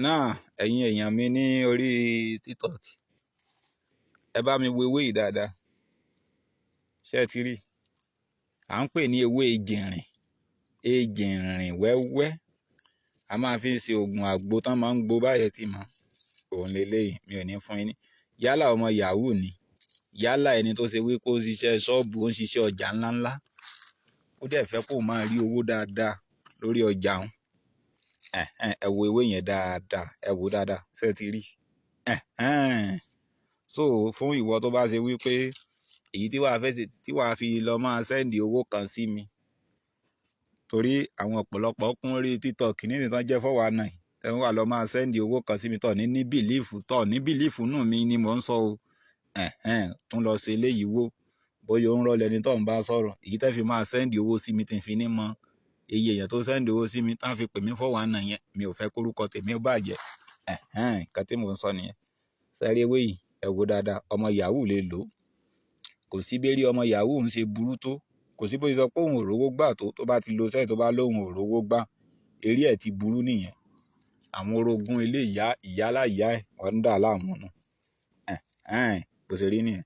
náà ẹ̀yin èèyàn mi ní orí TikTok ẹ bá mi wo ewé yìí dáadáa, ṣé ẹ ti rí? À ń pè ní ewé ejìnrìn wẹ́wẹ́. A máa fi ń ṣe oògùn àgbo tán máa ń gbo báyẹn tì mọ́ òun lélẹ́yìí. Mi ò ní fún yín ní yálà ọmọ yahoo ni, yálà ẹni tó ṣe wípé ó ṣiṣẹ́ ṣọ́ọ̀bù, ó ń ṣiṣẹ́ ọjà ńláńlá, ó dẹ̀ fẹ́ kó máa rí owó dáadáa lórí ọjà òun. Ẹ wo ewé yẹn dáadáa, ẹ wo dáadáa, ṣé ẹ ti rí? So fún ìwọ tó bá ṣe wípé èyí tí wàá fẹ́ ṣe tí wàá fi lọ máa sẹ́ndì owó kan sí mi, torí àwọn ọ̀pọ̀lọpọ̀ kún rí TikTok nídìí tán jẹ́ 419 tẹ́wọ́n wà lọ máa sẹ́ndì owó kan sí mi tọ̀ ní bìlífù nù mí ni mò ń sọ o. Tún lọ ṣe eléyìí wò bóyá ó ń rọlẹ̀ ní tó ń bá sọ̀rọ̀. Èyí tẹ́ fi máa sẹ́ndì owó sí mi tí n fi ní mọ iye èèyàn tó sẹ́ndì owó sí mi tán fi pè mí 419 yẹn, mi ò fẹ́ kórúkọ tèmi ó bàjẹ́. Nǹkan tí mò ń sọ nìyẹn. Sẹ́rí ewé yìí ẹ wo dáadáa, ọmọ yahoo lè lò ó. Kò sí bí eré ọmọ yahoo ń ṣe burú tó, kò sí bó ṣe sọ pé òun ò rówó gbà tó bá ti lo sẹ́yìn tó bá lóun ò rówó gbà, eré ẹ̀ ti burú nìyẹn. Àwọn orogún ilé ìyálà ìyá ẹ̀ wọ́n ń dà láàmú nù. Bó ṣe rí nìyẹn.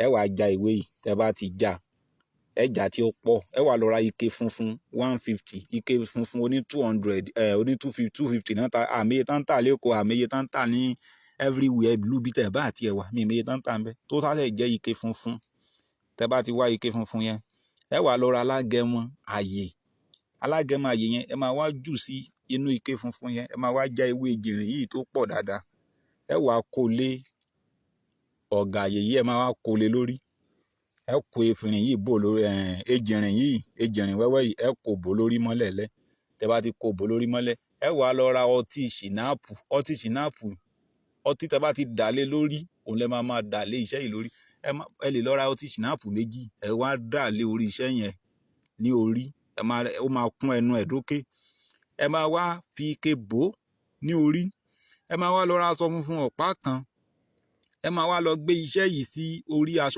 Ẹ wàá ja ìwé yìí, tẹ́ bá ti já ẹ jà tí ó pọ̀, ẹ wàá lọ ra ike funfun 150, ike funfun oní 200, oní 250 náà ta, àmìyẹ tán tà lẹ́kọ̀ọ́, àmìyẹ tán tà ní everywhere ìlú bí tẹ̀ bá àti ẹ̀wà, mi ìmìyẹ tán tà ń bẹ tó sáré jẹ́ ike funfun. Tẹ́ bá ti wá ike funfun yẹn, ẹ wàá lọ ra alágẹmọ àyè yẹn, ẹ máa wá jù sí inú ike funfun yẹn, ẹ máa wá já ewé ejìnrìn yìí tó pọ̀ dáadáa, ẹ wàá kó lé ọ̀gà àyè yìí, ẹ máa wá kó lé lórí, ẹ kó efinrin yìí bò lórí ejìnrìn wẹ́wẹ́ yìí, ẹ kó bò lórí mọ́lẹ̀ lẹ́. Tẹ́ bá ti kó bò lórí mọ́lẹ̀, ẹ wàá lọ ra ọtí ṣìnáàpù, ọtí tẹ́ bá ti dà lé lórí òun lẹ máa dà lé iṣẹ́ yìí lórí. Ẹ lè lọ ra ọtí ṣìnáàpù 2, ẹ wá dà lé orí iṣẹ́ yẹn ní orí, ó máa kún ẹnu ẹ̀ dókè. Ẹ máa wá fi ike bò ní orí, ẹ máa wá lọ ra aṣọ funfun ọ̀pá kan, ẹ máa wá lọ gbé iṣẹ́ yìí sí orí aṣọ